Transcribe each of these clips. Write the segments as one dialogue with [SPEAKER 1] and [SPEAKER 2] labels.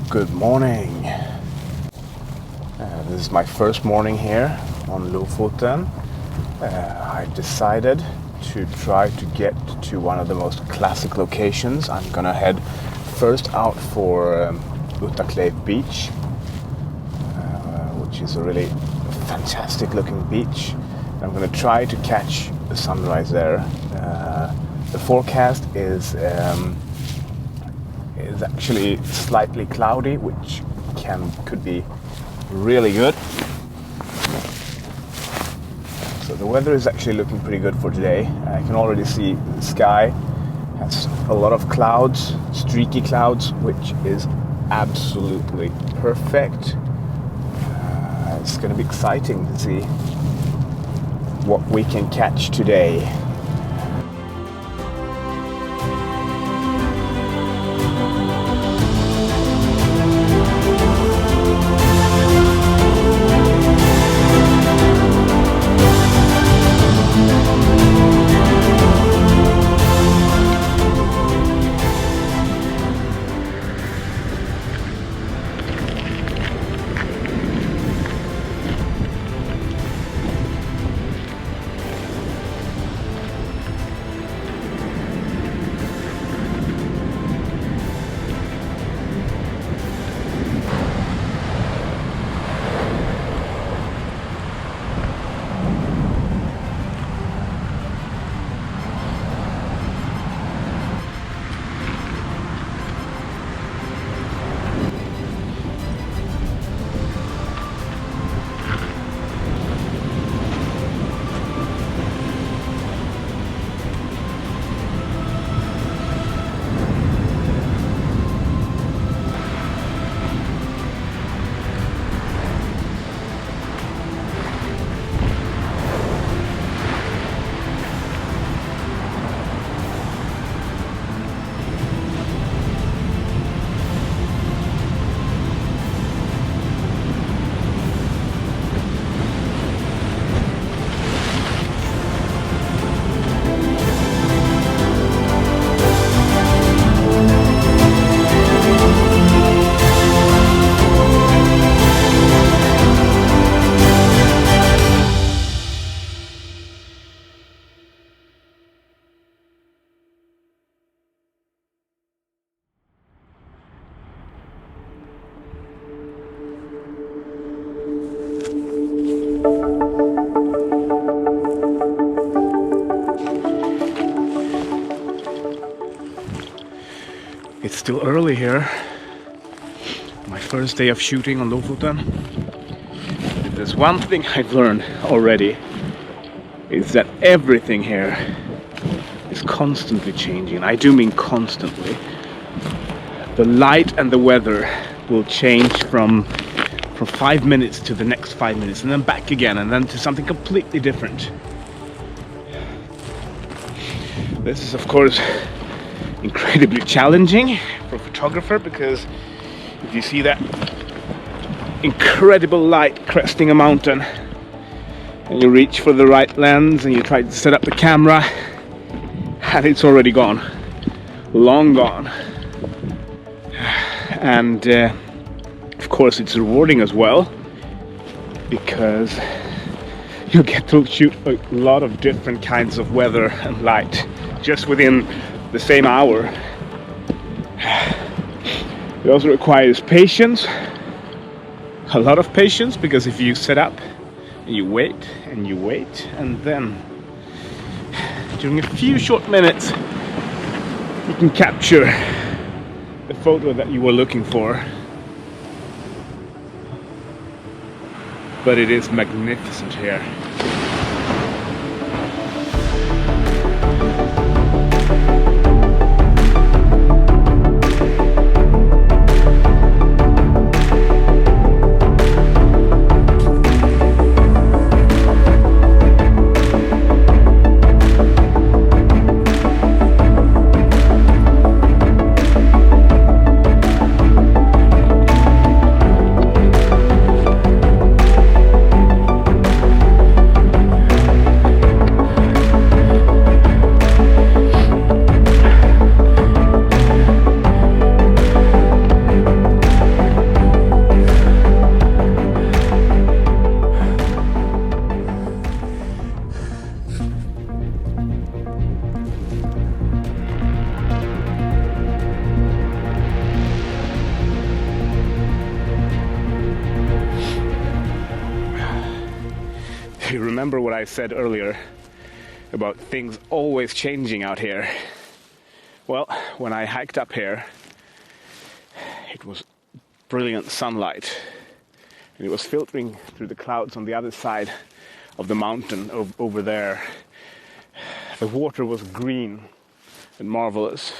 [SPEAKER 1] Good morning. This is my first morning here on Lofoten. I decided to try to get to one of the most classic locations. I'm gonna head first out for Untitled Beach, which is a really fantastic looking beach. I'm gonna try to catch the sunrise there. The forecast is actually slightly cloudy, which could be really good. So the weather is actually looking pretty good for today. I can already see the sky has a lot of clouds, streaky clouds, which is absolutely perfect. It's going to be exciting to see what we can catch today. It's still early here. My first day of shooting on Lofoten. If there's one thing I've learned already, is that everything here is constantly changing. I do mean constantly. The light and the weather will change from 5 minutes to the next 5 minutes, and then back again, and then to something completely different. This is, of course, incredibly challenging for a photographer, because if you see that incredible light cresting a mountain and you reach for the right lens and you try to set up the camera and it's already gone, long gone. And of course it's rewarding as well, because you get to shoot a lot of different kinds of weather and light just within the same hour. It also requires patience, a lot of patience, because if you set up and you wait and you wait, and then during a few short minutes you can capture the photo that you were looking for. But it is magnificent here. remember what I said earlier about things always changing out here. Well, when I hiked up here, it was brilliant sunlight, and it was filtering through the clouds on the other side of the mountain over there. The water was green and marvelous.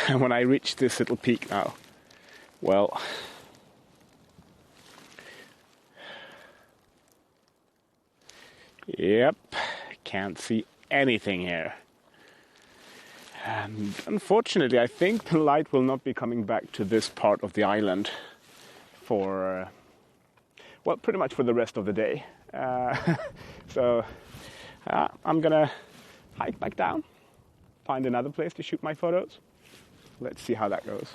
[SPEAKER 1] And when I reached this little peak now, well, yep, can't see anything here. And unfortunately, I think the light will not be coming back to this part of the island for, well, pretty much for the rest of the day. So I'm gonna hike back down, find another place to shoot my photos. Let's see how that goes.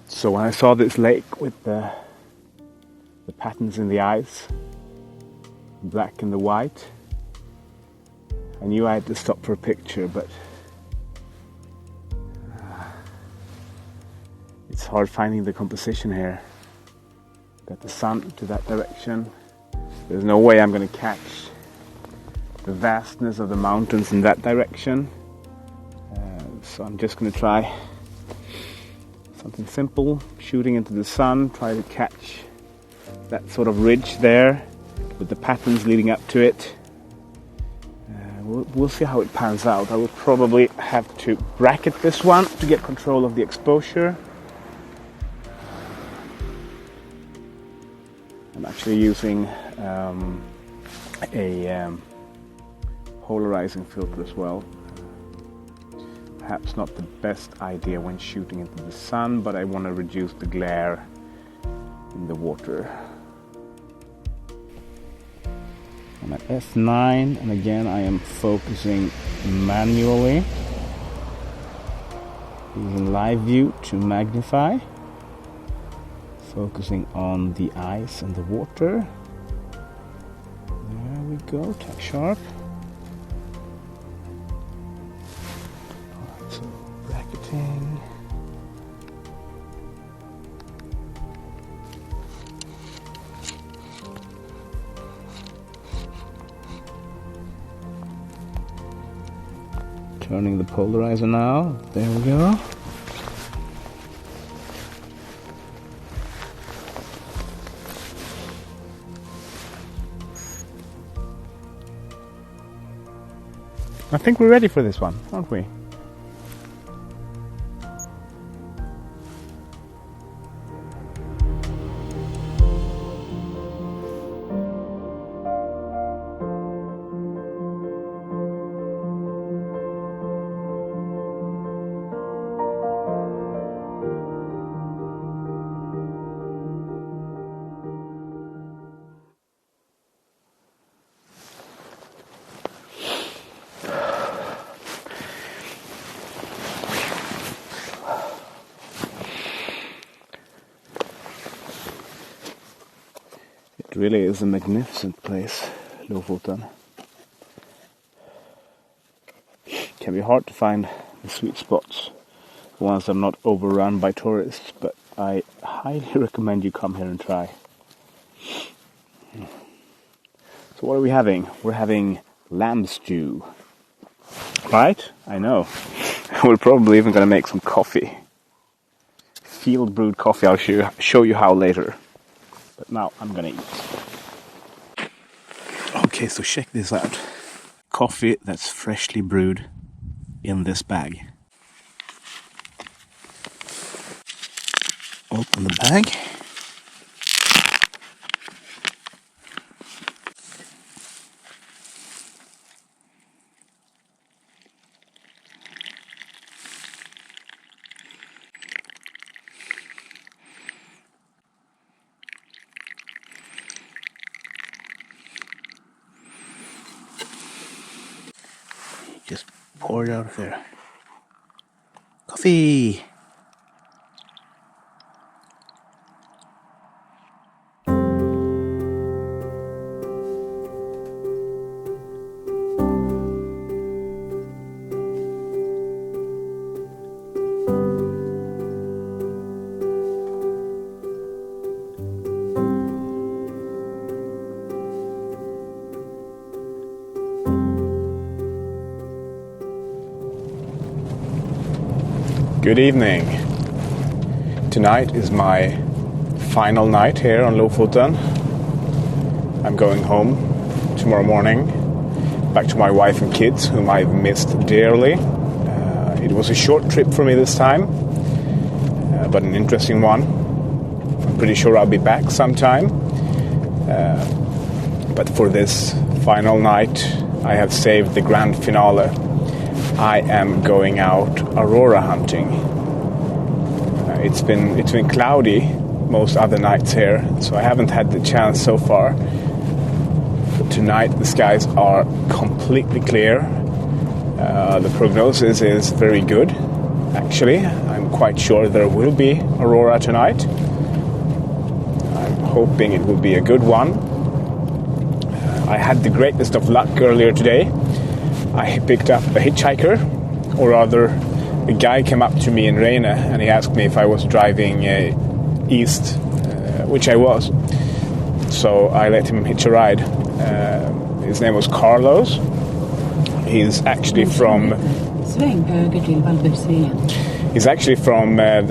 [SPEAKER 1] So when I saw this lake with the patterns in the ice, the black and the white, I knew I had to stop for a picture, but it's hard finding the composition here. Got the sun to that direction. There's no way I'm going to catch the vastness of the mountains in that direction. So I'm just going to try something simple, shooting into the sun, try to catch that sort of ridge there with the patterns leading up to it. We'll see how it pans out. I will probably have to bracket this one to get control of the exposure. I'm actually using a polarizing filter as well. Perhaps not the best idea when shooting into the sun, but I want to reduce the glare in the water. I'm at f9, and again I am focusing manually, using live view to magnify, focusing on the ice and the water. There we go, tack sharp. Alright, so bracketing. Turning the polarizer now. There we go. I think we're ready for this one, aren't we? It really is a magnificent place, Lofoten. It can be hard to find the sweet spots, the ones that are not overrun by tourists, but I highly recommend you come here and try. So what are we having? We're having lamb stew. Right? I know. We're probably even going to make some coffee. Field brewed coffee. I'll show you how later. But now I'm going to eat. Okay, so check this out. Coffee that's freshly brewed in this bag. Open the bag. Just pour it out there. Coffee! Good evening. Tonight is my final night here on Lofoten. I'm going home tomorrow morning, back to my wife and kids, whom I've missed dearly. It was a short trip for me this time, but an interesting one. I'm pretty sure I'll be back sometime. But for this final night, I have saved the grand finale. I am going out Aurora hunting. It's been cloudy most other nights here, so I haven't had the chance so far. But tonight the skies are completely clear. The prognosis is very good, actually. I'm quite sure there will be Aurora tonight. I'm hoping it will be a good one. I had the greatest of luck earlier today. I picked up a hitchhiker, or rather, a guy came up to me in Reine and he asked me if I was driving east, which I was. So I let him hitch a ride. His name was Carlos. He's actually from the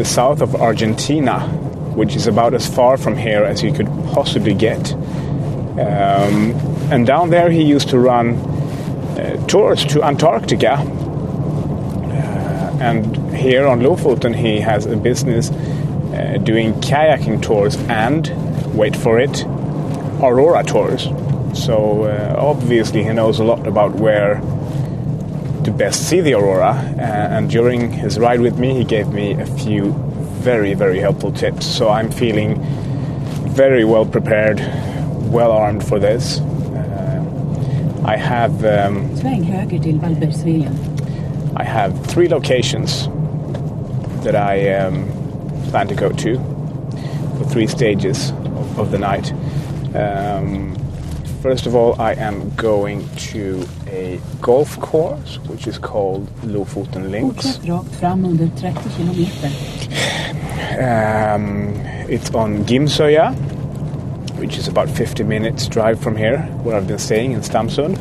[SPEAKER 1] south of Argentina, which is about as far from here as you could possibly get. And down there he used to run tours to Antarctica, and here on Lofoten he has a business doing kayaking tours and, wait for it, Aurora tours. So obviously he knows a lot about where to best see the Aurora, and during his ride with me he gave me a few very, very helpful tips. So I'm feeling very well prepared, well armed for this. I have 3 locations that I plan to go to for 3 stages of the night. First of all, I am going to a golf course which is called Lofoten Links. It's on Gimsøya, which is about 50 minutes drive from here, where I've been staying in Stamsund.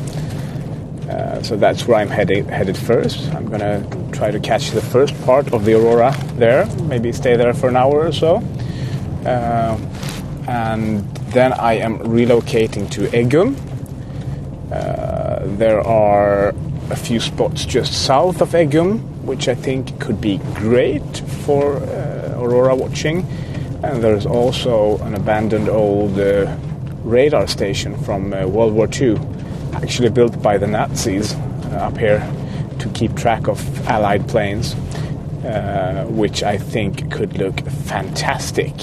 [SPEAKER 1] So that's where I'm headed first. I'm going to try to catch the first part of the Aurora there, maybe stay there for an hour or so. And then I am relocating to Eggum. There are a few spots just south of Eggum, which I think could be great for Aurora watching. And there's also an abandoned old radar station from World War II, actually built by the Nazis up here to keep track of Allied planes, which I think could look fantastic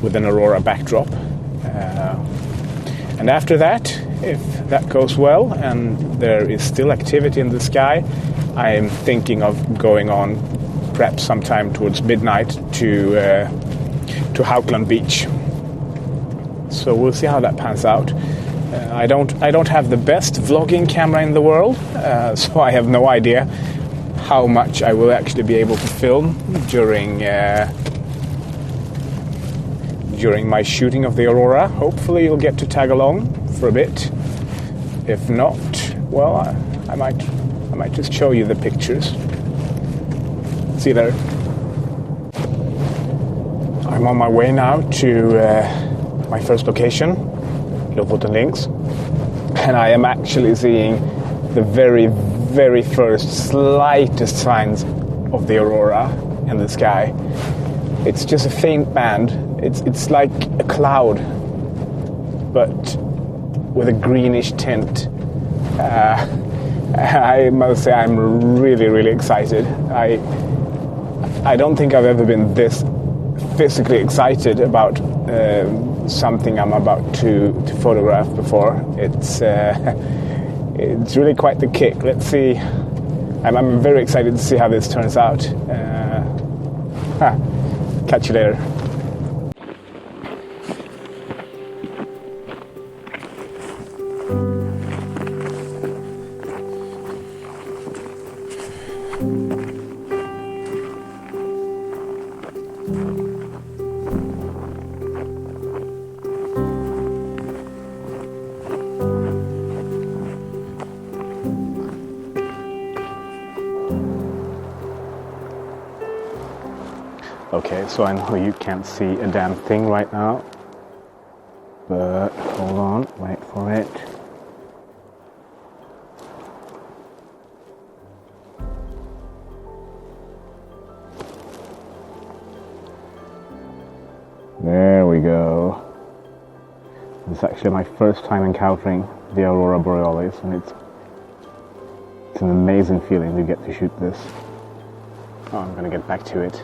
[SPEAKER 1] with an Aurora backdrop. And after that, if that goes well and there is still activity in the sky, I am thinking of going on perhaps sometime towards midnight to Haukland Beach. So we'll see how that pans out. I don't have the best vlogging camera in the world, so I have no idea how much I will actually be able to film during my shooting of the Aurora. Hopefully you'll get to tag along for a bit. If not, well, I might just show you the pictures. See you there. I'm on my way now to my first location, Lofoten Links, and I am actually seeing the very, very first slightest signs of the Aurora in the sky. It's just a faint band. It's like a cloud, but with a greenish tint. I must say I'm really, really excited. I don't think I've ever been this physically excited about something I'm about to photograph before. It's really quite the kick. Let's see. I'm very excited to see how this turns out. Catch you later. Okay, so I know you can't see a damn thing right now, but hold on, wait for it. There we go. It's actually my first time encountering the Aurora Borealis, and it's an amazing feeling to get to shoot this. Oh, I'm gonna get back to it.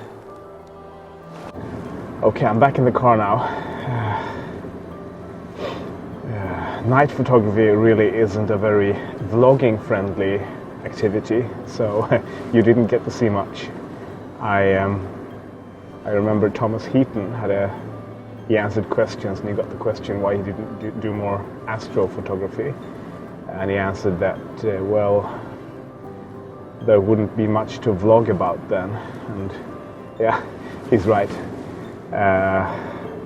[SPEAKER 1] Okay, I'm back in the car now. Night photography really isn't a very vlogging friendly activity, so you didn't get to see much. I remember Thomas Heaton he answered questions, and he got the question why he didn't do more astrophotography, and he answered that well, there wouldn't be much to vlog about then, and yeah, he's right.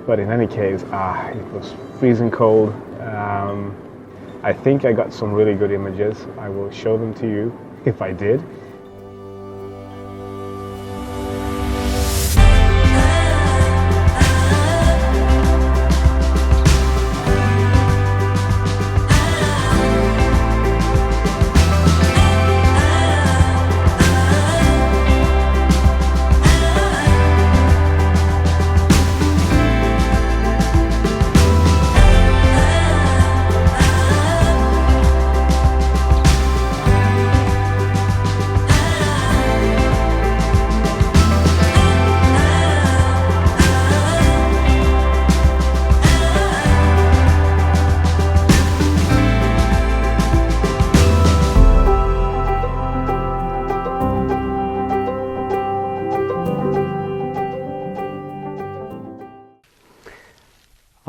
[SPEAKER 1] But in any case, it was freezing cold. I think I got some really good images. I will show them to you if I did.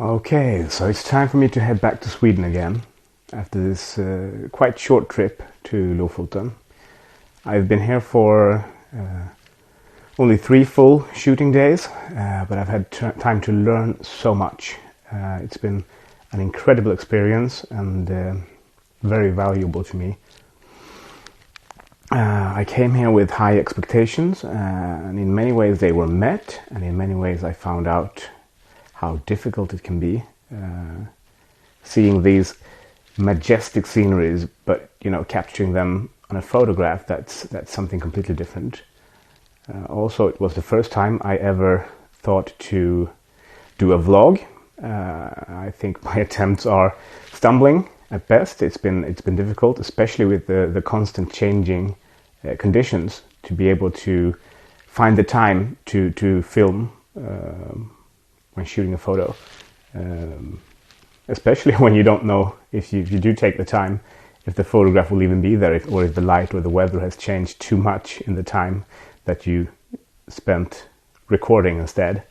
[SPEAKER 1] Okay, so it's time for me to head back to Sweden again after this quite short trip to Lofoten. I've been here for only 3 full shooting days, but I've had time to learn so much. It's been an incredible experience and very valuable to me. I came here with high expectations, and in many ways they were met, and in many ways I found out how difficult it can be seeing these majestic sceneries, but capturing them on a photograph, that's something completely different. Also, it was the first time I ever thought to do a vlog. I think my attempts are stumbling at best. It's been difficult, especially with the constant changing conditions, to be able to find the time to film when shooting a photo, especially when you don't know if you do take the time, if the photograph will even be there, or if the light or the weather has changed too much in the time that you spent recording instead.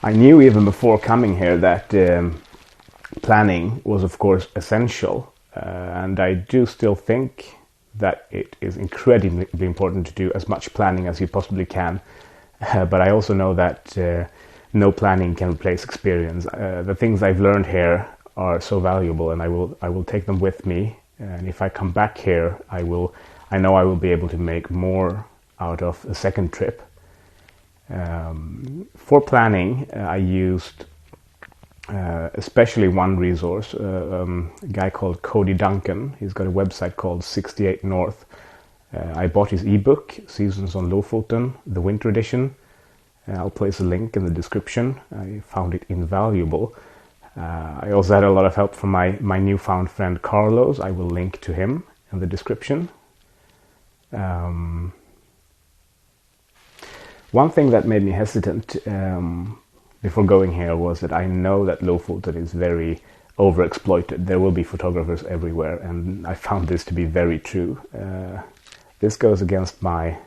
[SPEAKER 1] I knew even before coming here that planning was of course essential, and I do still think that it is incredibly important to do as much planning as you possibly can. But I also know that no planning can replace experience. The things I've learned here are so valuable, and I will take them with me. And if I come back here, I know I will be able to make more out of a second trip. For planning, I used especially one resource, a guy called Cody Duncan. He's got a website called 68 North. I bought his ebook, Seasons on Lofoten, the winter edition. I'll place a link in the description. I found it invaluable. I also had a lot of help from my newfound friend Carlos. I will link to him in the description. One thing that made me hesitant before going here was that I know that Lofoten is very overexploited. There will be photographers everywhere, and I found this to be very true. This goes against my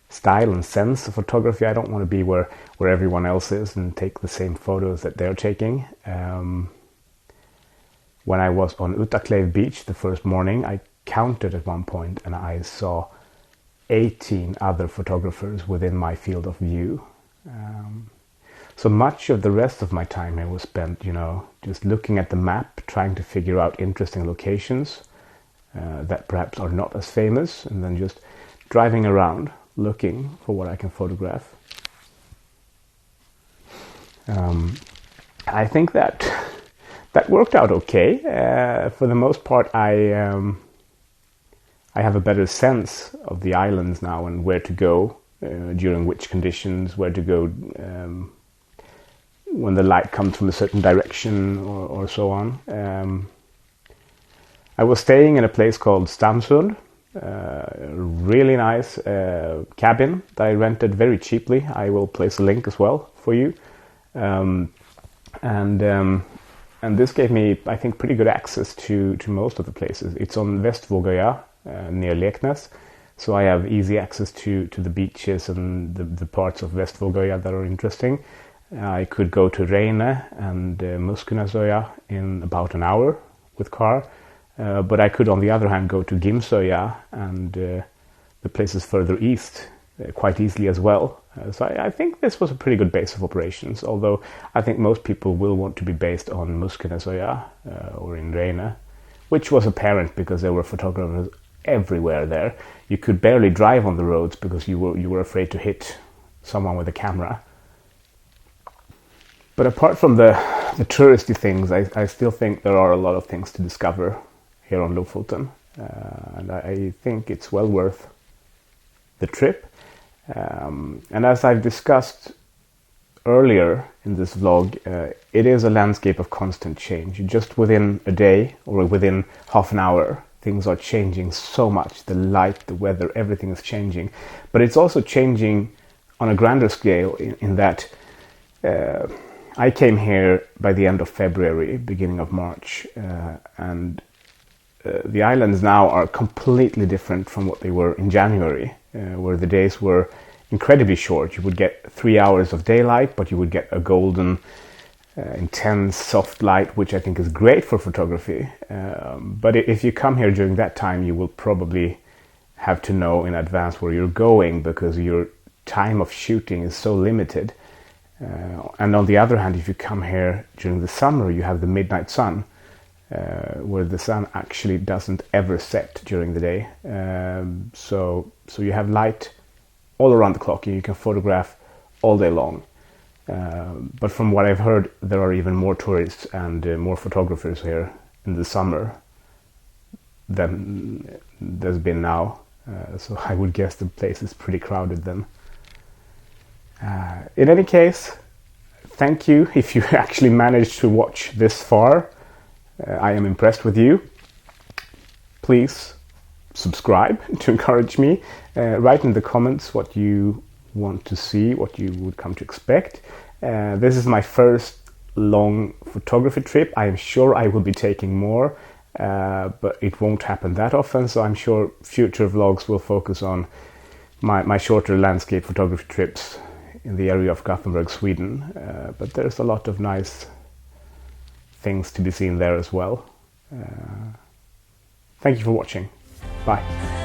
[SPEAKER 1] style and sense of photography. I don't want to be where everyone else is and take the same photos that they're taking. When I was on Untitled Beach the first morning, I counted at one point and I saw 18 other photographers within my field of view. So much of the rest of my time here was spent, just looking at the map, trying to figure out interesting locations that perhaps are not as famous, and then just driving around looking for what I can photograph. I think that worked out okay. For the most part, I have a better sense of the islands now and where to go during which conditions, where to go when the light comes from a certain direction or so on. I was staying in a place called Stamsund, a really nice cabin that I rented very cheaply. I will place a link as well for you. And this gave me, I think, pretty good access to most of the places. It's on Vestvågøya, near Leknes, so I have easy access to the beaches and the parts of Vestvågøya that are interesting. I could go to Reine and Muskenesøya in about an hour with car, but I could, on the other hand, go to Gimsøya and the places further east quite easily as well. So I think this was a pretty good base of operations, although I think most people will want to be based on Muskenesøya or in Reine, which was apparent because there were photographers everywhere there. You could barely drive on the roads because you were afraid to hit someone with a camera. But apart from the touristy things, I still think there are a lot of things to discover here on Lofoten, and I think it's well worth the trip. And as I've discussed earlier in this vlog, it is a landscape of constant change. Just within a day or within half an hour, things are changing so much. The light, the weather, everything is changing. But it's also changing on a grander scale in that I came here by the end of February, beginning of March, and the islands now are completely different from what they were in January, where the days were incredibly short. You would get 3 hours of daylight, but you would get a golden, intense, soft light, which I think is great for photography. But if you come here during that time, you will probably have to know in advance where you're going, because your time of shooting is so limited. And on the other hand, if you come here during the summer, you have the midnight sun, where the sun actually doesn't ever set during the day. So you have light all around the clock, and you can photograph all day long. But from what I've heard, there are even more tourists and more photographers here in the summer than there's been now. So I would guess the place is pretty crowded then. In any case, thank you if you actually managed to watch this far. I am impressed with you. Please subscribe to encourage me. Write in the comments what you want to see, what you would come to expect. This is my first long photography trip. I am sure I will be taking more, but it won't happen that often, so I'm sure future vlogs will focus on my shorter landscape photography trips in the area of Gothenburg, Sweden. But there's a lot of nice things to be seen there as well. Thank you for watching. Bye.